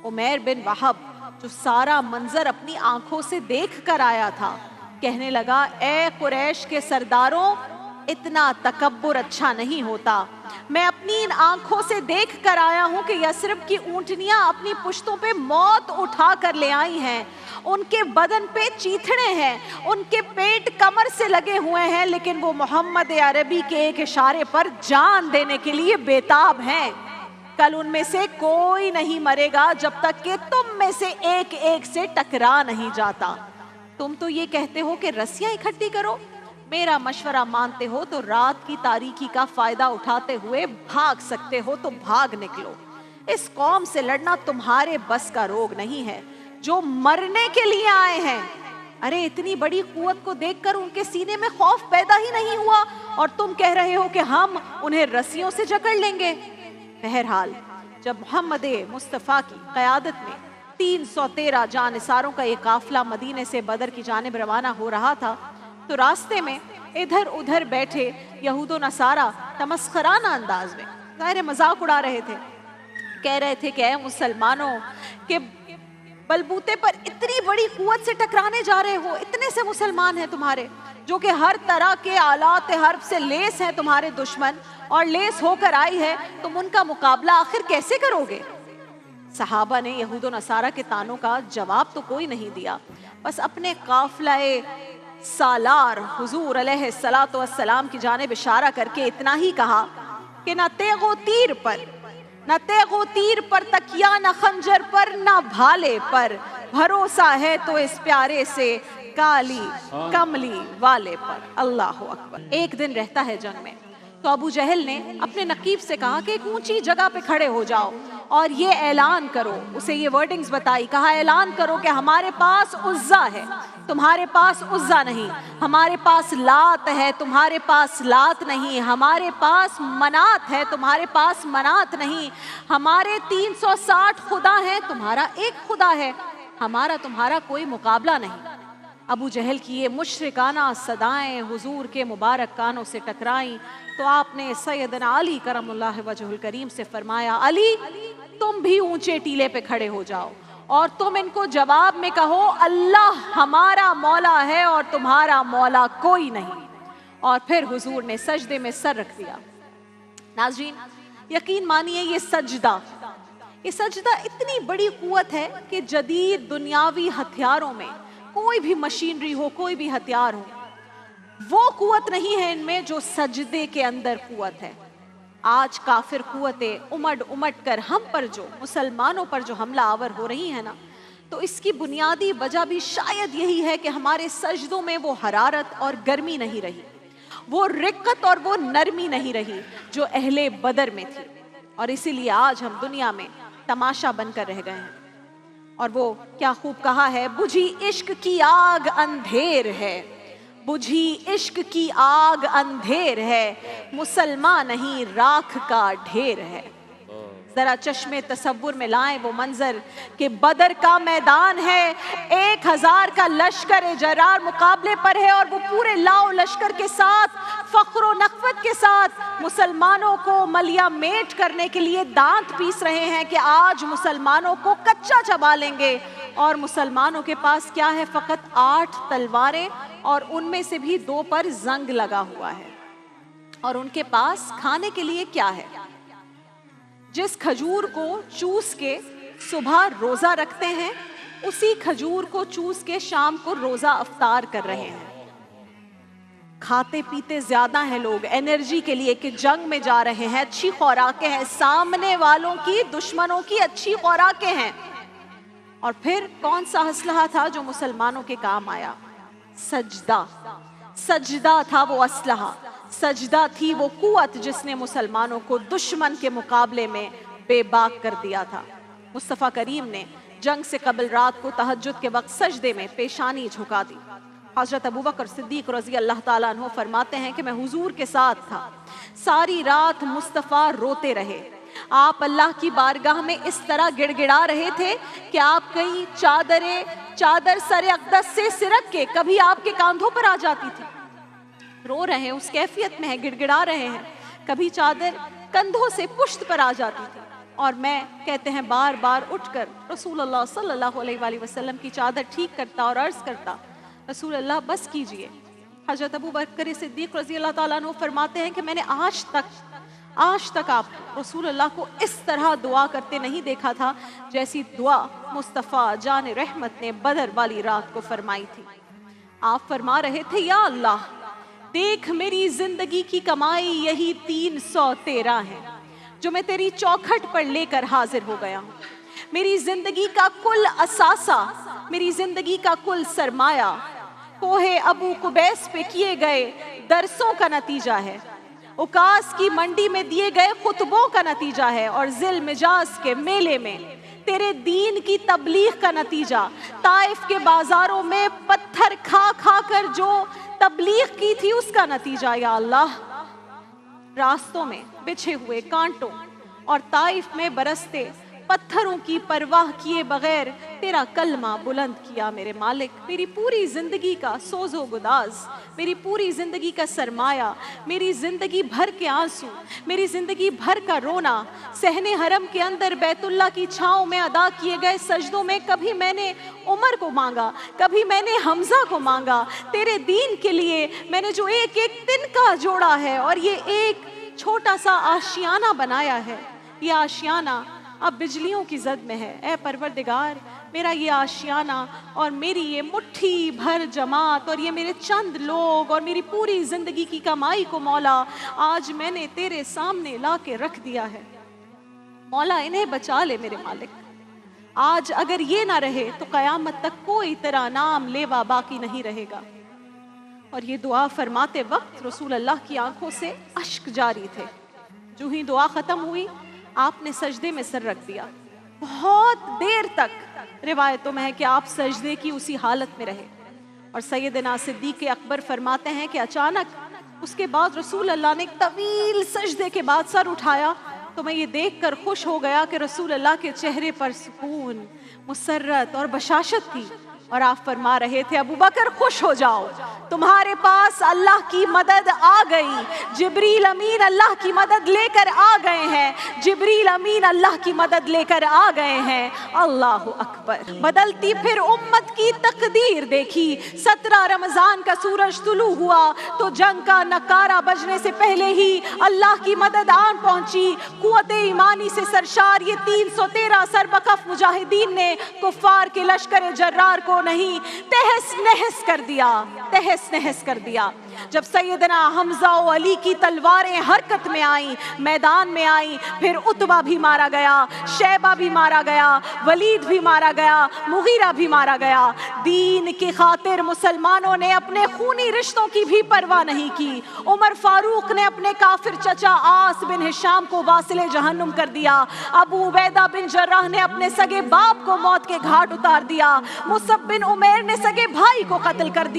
उमैर बिन वहब जो सारा मंजर अपनी आंखों से देख कर आया था, कहने लगा, ए कुरैश के सरदारों, इतना तकब्बुर अच्छा नहीं होता। मैं अपनी इन आंखों से देख कर आया हूं कि यस्रिब की ऊंटनियां अपनी पुश्तों पे मौत उठा कर ले आई हैं, उनके बदन पे चीथड़े हैं, उनके पेट कमर से लगे हुए हैं, लेकिन वो मोहम्मद अरबी के एक इशारे पर जान देने के लिए बेताब हैं। कल उनमें से कोई नहीं मरेगा जब तक कि तुम में से एक एक से टकरा नहीं जाता। तुम तो ये कहते हो कि रस्सियां इकट्ठी करो, मेरा मशवरा मानते हो तो रात की तारीकी का फायदा उठाते हुए भाग सकते हो तो भाग निकलो। इस कौम से लड़ना तुम्हारे बस का रोग नहीं है, जो मरने के लिए आए हैं। अरे इतनी बड़ी कुव्वत को देखकर उनके सीने में खौफ पैदा ही नहीं हुआ और तुम कह रहे हो कि हम उन्हें रस्सियों से जकड़ लेंगे। बहरहाल जब मोहम्मद मुस्तफ़ा की क़यादत में 313 जानिसारों का एक काफिला मदीने से बदर की जानिब रवाना हो रहा था, तो रास्ते में इधर उधर बैठे यहूदो नसारा तमस्खराना अंदाज में ज़ाहिर मजाक उड़ा रहे थे। कह रहे थे कि ऐ मुसलमानों के बलबूते पर इतनी बड़ी कुव्वत से टकराने जा रहे हो, इतने से मुसलमान हैं तुम्हारे जो कि हर तरह के आलात हर्ब से लेस हैं तुम्हारे दुश्मन, और लेस होकर आई है, तुम उनका मुकाबला आखिर कैसे करोगे? सहाबा ने यहूदो नसारा के तानों का जवाब तो कोई नहीं दिया, बस अपने काफिलाए सालार हुजूर अलैहिस्सलातु वस्सलाम की जानिब इशारा करके इतना ही कहा कि न तेगो तीर पर तकिया, न खंजर पर, न भाले पर, भरोसा है तो इस प्यारे से काली कमली वाले पर। अल्लाह अकबर। एक दिन रहता है जंग में, तो अबू जहल ने अपने नकीब से कहा कि एक ऊंची जगह पे खड़े हो जाओ और ये ऐलान करो, उसे ये वर्डिंग्स बताई, कहा ऐलान करो कि हमारे पास उज़्ज़ा है, तुम्हारे पास उज़्ज़ा नहीं, हमारे पास लात है, तुम्हारे पास लात नहीं, हमारे पास मनात है, तुम्हारे पास मनात नहीं, हमारे 360 खुदा हैं, तुम्हारा एक खुदा है, हमारा तुम्हारा कोई मुकाबला नहीं। अबू जहल की ये मुशरिकाना सदाएं हुजूर के मुबारक कानों से टकराईं तो आपने सैयदना अली करमुल्लाह वजहुल करीम से फरमाया, अली तुम भी ऊंचे टीले पे खड़े हो जाओ और तुम इनको जवाब में कहो, अल्लाह हमारा मौला है और तुम्हारा मौला कोई नहीं। और फिर हुजूर ने सजदे में सर रख दिया। नाज़रीन यकीन मानिए ये सजदा इतनी बड़ी कुव्वत है कि जदीद दुनियावी हथियारों में कोई भी मशीनरी हो, कोई भी हथियार हो, वो कुव्वत नहीं है इनमें जो सजदे के अंदर कुव्वत है। आज काफिर कुव्वतें उमड़ कर हम पर जो मुसलमानों पर जो हमला आवर हो रही है ना, तो इसकी बुनियादी वजह भी शायद यही है कि हमारे सजदों में वो हरारत और गर्मी नहीं रही, वो रिक्कत और वो नरमी नहीं रही जो अहले बदर में थी, और इसीलिए आज हम दुनिया में तमाशा बनकर रह गए हैं। और वो क्या खूब कहा है, बुझी इश्क की आग अंधेर है, बुझी इश्क की आग अंधेर है, मुसलमान नहीं राख का ढेर है। जरा चश्मे तसव्वुर में लाएं वो मंजर कि बदर का मैदान है, 1000 का लश्कर जरार मुकाबले पर है और वो पूरे लाओ लश्कर के साथ फख्र नखवत के साथ मुसलमानों को मलिया मेट करने के लिए दांत पीस रहे हैं कि आज मुसलमानों को कच्चा चबा लेंगे। और मुसलमानों के पास क्या है, फकत 8 तलवारें और उनमें से भी 2 पर जंग लगा हुआ है। और उनके पास खाने के लिए क्या है, जिस खजूर को चूस के सुबह रोजा रखते हैं, उसी खजूर को चूस के शाम को रोजा अफ्तार कर रहे हैं। खाते पीते ज्यादा हैं लोग एनर्जी के लिए कि जंग में जा रहे हैं, अच्छी खुराकें हैं, सामने वालों की दुश्मनों की अच्छी खुराकें हैं। और फिर कौन सा असलहा था जो मुसलमानों के काम आया? सजदा था वो असलहा, सजदा थी वो कुव्वत जिसने मुसलमानों को दुश्मन के मुकाबले में बेबाक कर दिया था। मुस्तफ़ा करीम ने जंग से कबल रात को तहज्जुद के वक्त सजदे में पेशानी झुका दी। हज़रत अबू बकर सिद्दीक़ रज़ी अल्लाह ताला अन्हु फरमाते हैं कि मैं हुजूर के साथ था, सारी रात मुस्तफ़ा रोते रहे, आप अल्लाह की बारगाह में इस तरह गिड़गिड़ा रहे थे कि आप कहीं चादर सरे अक़दस से सिरक के कभी आपके कांधों पर आ जाती थी। रो रहे हैं, उस कैफियत में है, गिड़गिड़ा रहे हैं, कभी चादर कंधों से पुश्त पर आ जाती थी। اور میں کہتے ہیں بار بار اٹھ کر رسول اللہ صلی اللہ علیہ وآلہ وسلم کی چادر ٹھیک کرتا اور عرض کرتا رسول اللہ بس کیجئے۔ حضرت ابو بکر صدیق رضی اللہ تعالیٰ عنہ فرماتے ہیں کہ میں نے آج تک آپ رسول اللہ کو اس طرح دعا کرتے نہیں دیکھا تھا جیسی دعا مصطفیٰ جان رحمت نے بدر والی رات کو فرمائی تھی۔ آپ فرما رہے تھے یا اللہ دیکھ میری زندگی کی کمائی یہی 313 ہے جو میں تیری چوکھٹ پر لے کر حاضر ہو گیا ہوں۔ میری زندگی کا کل اثاثہ، میری زندگی کا کل سرمایہ کوہ ابو قبیس پہ کیے گئے درسوں کا نتیجہ ہے، اکاس کی منڈی میں دیے گئے خطبوں کا نتیجہ ہے، اور ذی المجاز کے میلے میں تیرے دین کی تبلیغ کا نتیجہ، طائف کے بازاروں میں پتھر کھا کھا کر جو تبلیغ کی تھی اس کا نتیجہ یا اللہ۔ راستوں میں بچھے ہوئے کانٹوں اور طائف میں برستے پتھروں کی پرواہ کیے بغیر تیرا کلمہ بلند کیا میرے مالک۔ میری پوری زندگی کا سوز و گداز، میری پوری زندگی کا سرمایہ، میری زندگی بھر کے آنسو، میری زندگی بھر کا رونا صحن حرم کے اندر بیت اللہ کی چھاؤں میں ادا کیے گئے سجدوں میں کبھی میں نے عمر کو مانگا، کبھی میں نے حمزہ کو مانگا، تیرے دین کے لیے میں نے جو ایک ایک دن کا جوڑا ہے اور یہ ایک چھوٹا سا آشیانہ بنایا ہے، یہ آشیانہ اب بجلیوں کی زد میں ہے۔ اے پروردگار میرا یہ آشیانہ اور میری یہ مٹھی بھر جماعت اور یہ میرے چند لوگ اور میری پوری زندگی کی کمائی کو مولا آج میں نے تیرے سامنے لا کے رکھ دیا ہے، مولا انہیں بچا لے میرے مالک۔ آج اگر یہ نہ رہے تو قیامت تک کوئی تیرا نام لیوا باقی نہیں رہے گا۔ اور یہ دعا فرماتے وقت رسول اللہ کی آنکھوں سے اشک جاری تھے۔ جو ہی دعا ختم ہوئی آپ نے سجدے میں سر رکھ دیا، بہت دیر تک روایتوں میں ہے کہ آپ سجدے کی اسی حالت میں رہے، اور سیدنا صدیق اکبر فرماتے ہیں کہ اچانک اس کے بعد رسول اللہ نے ایک طویل سجدے کے بعد سر اٹھایا تو میں یہ دیکھ کر خوش ہو گیا کہ رسول اللہ کے چہرے پر سکون، مسرت اور بشاشت تھی، اور آپ فرما رہے تھے ابو بکر خوش ہو جاؤ، تمہارے پاس اللہ کی مدد آ گئی، جبریل امین اللہ کی مدد لے کر آ گئے ہیں، جبریل امین اللہ کی مدد لے کر آ گئے ہیں۔ اللہ اکبر۔ بدلتی پھر امت کی تقدیر دیکھی، 17 رمضان کا سورج طلوع ہوا تو جنگ کا نکارہ بجنے سے پہلے ہی اللہ کی مدد آن پہنچی، قوت ایمانی سے سرشار یہ 313 سربکف مجاہدین نے کفار کے لشکر جرار کو نہیں تہس نہس کر دیا، تہس نہس کر دیا۔ جب سیدنا حمزہ و علی کی تلواریں حرکت میں آئیں، میدان میں آئیں، پھر عتبہ بھی مارا گیا، شیبہ بھی مارا گیا، ولید بھی مارا گیا، مغیرہ بھی مارا گیا۔ دین کی خاطر مسلمانوں نے اپنے خونی رشتوں کی بھی پرواہ نہیں کی۔ عمر فاروق نے اپنے کافر چچا عاص بن ہشام کو واصل جہنم کر دیا، ابو عبیدہ بن جراح نے اپنے سگے باپ کو موت کے گھاٹ اتار دیا، مصعب بن عمیر نے سگے بھائی کو قتل کر دیا۔